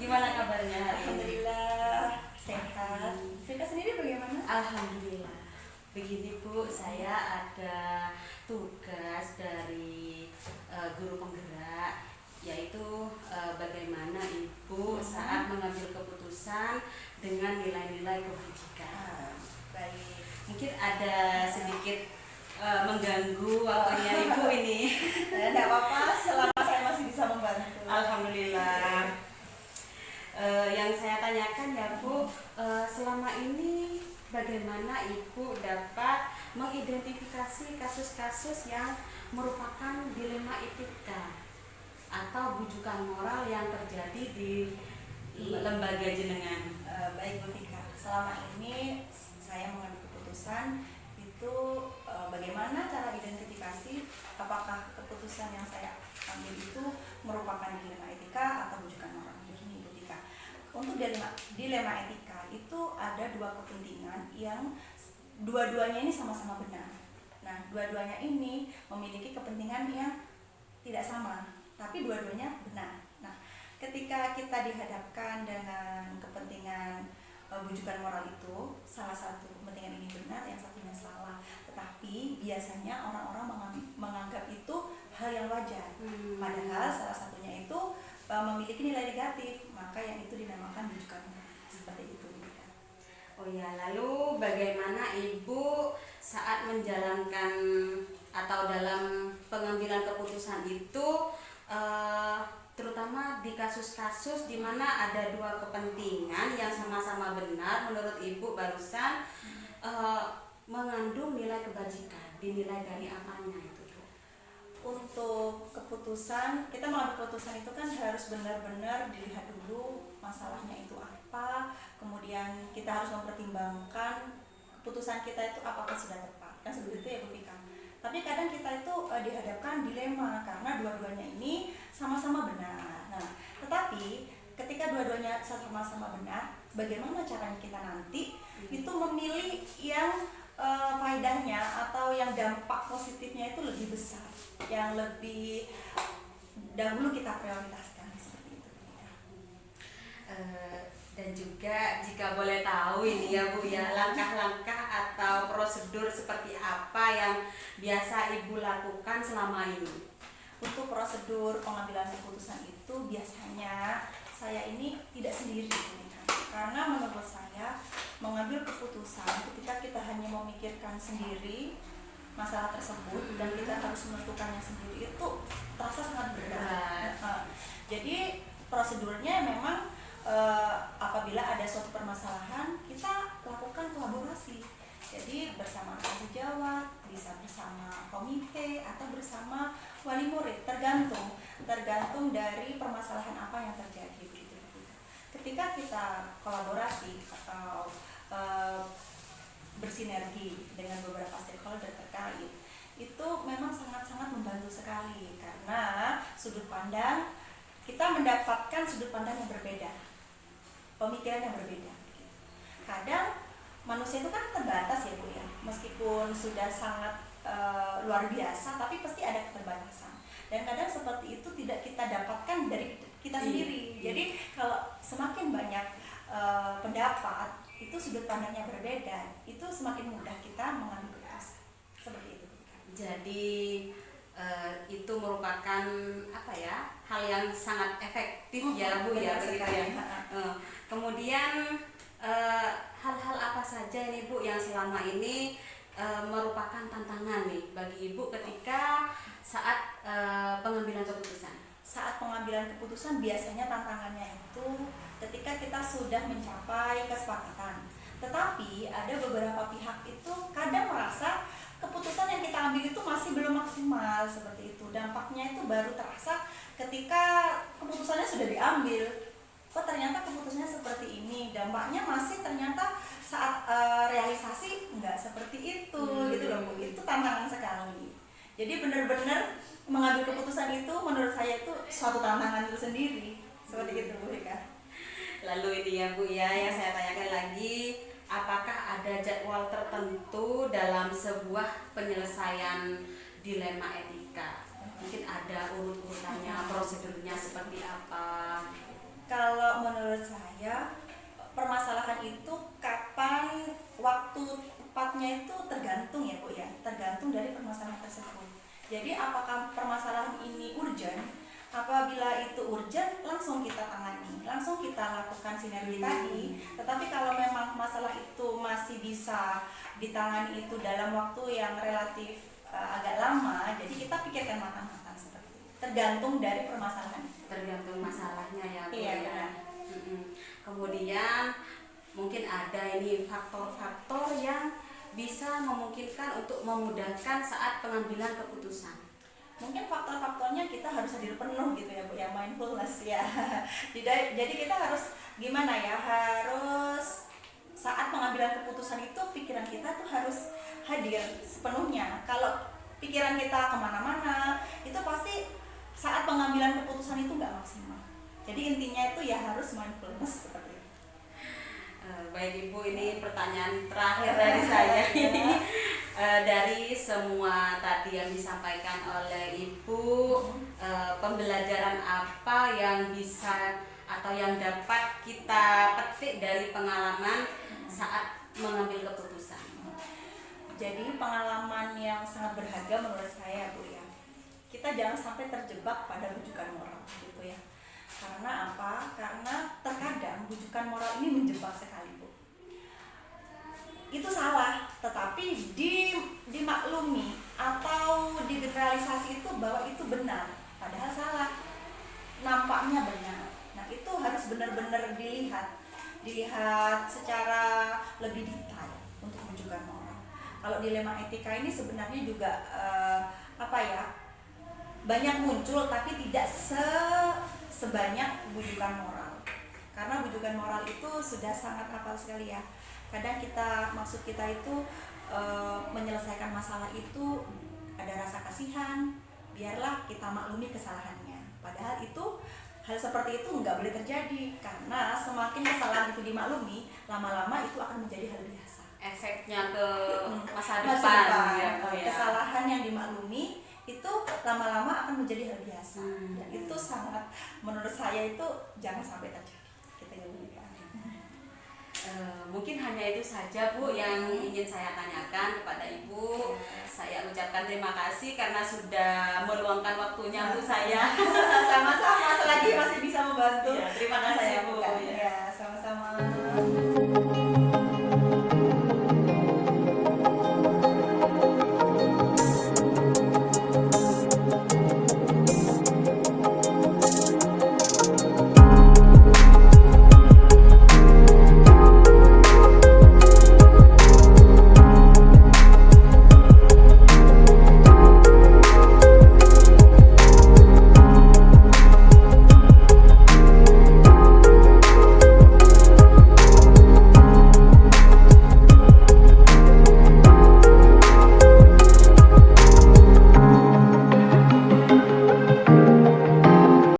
Gimana kabarnya hari ini? Alhamdulillah sehat. Vika sendiri bagaimana? Alhamdulillah. Begini Bu, saya ada tugas dari guru penggerak, yaitu bagaimana Ibu saat mengambil keputusan dengan nilai-nilai kebajikan. Baik. Mungkin ada sedikit mengganggu waktunya Ibu ini. Tidak apa-apa, selama saya masih bisa membantu. Alhamdulillah. Yang saya tanyakan ya Bu, selama ini bagaimana Ibu dapat mengidentifikasi kasus-kasus yang merupakan dilema etika atau bujukan moral yang terjadi di lembaga jenengan? Baik Bu Vika, selama ini saya mengambil keputusan itu bagaimana cara identifikasi apakah keputusan yang saya ambil itu merupakan dilema etika atau bujukan moral. Begini Bu Vika, untuk dilema etika itu ada dua kepentingan yang dua-duanya ini sama-sama benar. Nah, dua-duanya ini memiliki kepentingan yang tidak sama, tapi dua-duanya benar. Nah, ketika kita dihadapkan dengan kepentingan bujukan moral itu, salah satu kepentingan ini benar, yang satunya salah. Tetapi biasanya orang-orang menganggap itu hal yang wajar. Padahal salah satunya itu memiliki nilai negatif, maka yang itu dinamakan bujukan moral. Seperti itu. Oh ya, lalu bagaimana Ibu saat menjalankan atau dalam pengambilan keputusan itu, terutama di kasus-kasus di mana ada dua kepentingan yang sama-sama benar menurut Ibu barusan, mengandung nilai kebajikan, dinilai dari apanya itu Bu? Untuk keputusan, kita mengambil keputusan itu kan harus benar-benar dilihat dulu masalahnya itu apa, kemudian kita harus mempertimbangkan keputusan kita itu apakah sudah tepat, kan seperti itu ya Bu Vika. Tapi kadang kita itu dihadapkan dilema karena dua-duanya ini sama-sama benar. Nah, tetapi ketika dua-duanya sama-sama benar, bagaimana caranya kita nanti itu memilih yang faedahnya atau yang dampak positifnya itu lebih besar, yang lebih dahulu kita prioritaskan, seperti itu. Dan juga jika boleh tahu ini ya Bu ya, langkah-langkah atau prosedur seperti apa yang biasa Ibu lakukan selama ini? Untuk prosedur pengambilan keputusan itu biasanya saya ini tidak sendiri, karena menurut saya mengambil keputusan ketika kita hanya memikirkan sendiri masalah tersebut dan kita harus menentukannya sendiri itu terasa sangat berat. Jadi prosedurnya memang apabila ada suatu permasalahan kita lakukan kolaborasi. Jadi bersama ahli sejawat, bisa bersama komite atau bersama wali murid, tergantung dari permasalahan apa yang terjadi begitu. Ketika kita kolaborasi atau bersinergi dengan beberapa stakeholder terkait, itu memang sangat-sangat membantu sekali karena sudut pandang kita mendapatkan sudut pandang yang berbeda, pemikiran yang berbeda. Kadang manusia itu kan terbatas ya Bu ya, meskipun sudah sangat luar biasa, tapi pasti ada keterbatasan. Dan kadang seperti itu tidak kita dapatkan dari kita sendiri. Jadi kalau semakin banyak pendapat, itu sudut pandangnya berbeda, itu semakin mudah kita mengambil keputusan. Seperti itu. Jadi itu merupakan apa ya, hal yang sangat efektif ya Bu ya, begitu ya. Kemudian hal-hal apa saja ini Bu yang selama ini merupakan tantangan nih bagi Ibu ketika saat pengambilan keputusan? Saat pengambilan keputusan biasanya tantangannya itu ketika kita sudah mencapai kesepakatan, tetapi ada beberapa pihak itu kadang merasa keputusan yang kita ambil itu masih belum maksimal, seperti itu. Dampaknya itu baru terasa ketika keputusannya sudah diambil. Oh ternyata keputusannya seperti ini, dampaknya masih ternyata saat realisasi enggak seperti itu, gitu loh Bu. Itu tantangan sekali. Jadi benar-benar mengambil keputusan itu menurut saya itu suatu tantangan itu sendiri, seperti itu Bu Rika. Lalu ini ya Bu ya, yang saya tanyakan lagi, apakah ada jadwal tertentu dalam sebuah penyelesaian dilema etika? Mungkin ada urut-urutannya, prosedurnya seperti apa? Kalau menurut menurut saya permasalahan itu kapan waktu tepatnya itu tergantung ya Bu ya, tergantung dari permasalahan tersebut. Jadi apakah permasalahan ini urgent? Apabila itu urgent, langsung kita tangani, langsung kita lakukan sinergi tadi. Tetapi kalau memang masalah itu masih bisa ditangani itu dalam waktu yang relatif agak lama, jadi kita pikirkan matang-matang seperti itu. Tergantung dari permasalahan. Tergantung masalahnya ya Bu. Iya, ya. benar. Kemudian mungkin ada ini faktor-faktor yang bisa memungkinkan untuk memudahkan saat pengambilan keputusan. Mungkin faktor-faktornya kita harus hadir penuh gitu ya Bu ya, mindfulness ya. Jadi kita harus gimana ya, harus saat pengambilan keputusan itu pikiran kita tuh harus hadir sepenuhnya. Kalau pikiran kita kemana-mana itu pasti saat pengambilan keputusan itu nggak maksimal. Jadi intinya itu ya harus mindfulness seperti itu. Baik Ibu, ini pertanyaan terakhir dari saya ini. Dari semua tadi yang disampaikan oleh Ibu, pembelajaran apa yang bisa atau yang dapat kita petik dari pengalaman saat mengambil keputusan? Jadi pengalaman yang sangat berharga menurut saya Bu ya, kita jangan sampai terjebak pada rujukan moral gitu ya. Karena apa? Karena terkadang rujukan moral ini menjebak sekali Bu. Itu salah, tetapi dimaklumi atau digeneralisasi itu bahwa itu benar, padahal salah. Nampaknya benar. Nah itu harus benar-benar dilihat secara lebih detail untuk rujukan moral. Kalau dilema etika ini sebenarnya juga banyak muncul, tapi tidak sebanyak rujukan moral. Karena rujukan moral itu sudah sangat apal sekali ya. Kadang maksud kita itu menyelesaikan masalah itu ada rasa kasihan, biarlah kita maklumi kesalahannya. Padahal itu hal seperti itu nggak boleh terjadi, karena semakin kesalahan itu dimaklumi, lama-lama itu akan menjadi hal biasa. Efeknya ke masa Masa depan. ya. Ya. Kesalahan yang dimaklumi itu lama-lama akan menjadi hal biasa. Dan itu sangat, menurut saya itu jangan sampai terjadi. Kita yang Mungkin hanya itu saja Bu yang ingin saya tanyakan kepada Ibu. Saya ucapkan terima kasih karena sudah meluangkan waktunya untuk saya. Sama-sama, selagi masih bisa membantu. Ya, terima kasih Bu. Ya, sama-sama.